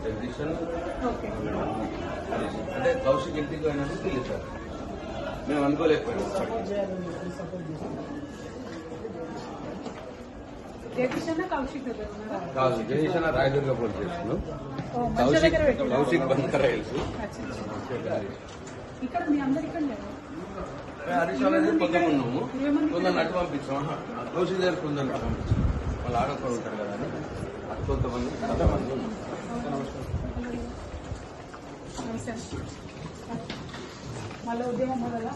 జగదీశన్ అంటే కౌశిక్ ఇంటికి పోయినట్టు తెలియదు. మేము అనుకోలేకపోయినాం. కాదు, జగదీశ్ అన్న Rayadurg police station, Kaushik bunker rails. Harish అనేది కొంతమంది కొందరు అటు పంపించాం. కౌశిక్ దగ్గర కొందరు పంపించాం. వాళ్ళు ఆడొక్కడు ఉంటారు కదా అని అటు కొంతమంది ఉన్నాం. మళ్ళీ ఉద్యమం మొదలా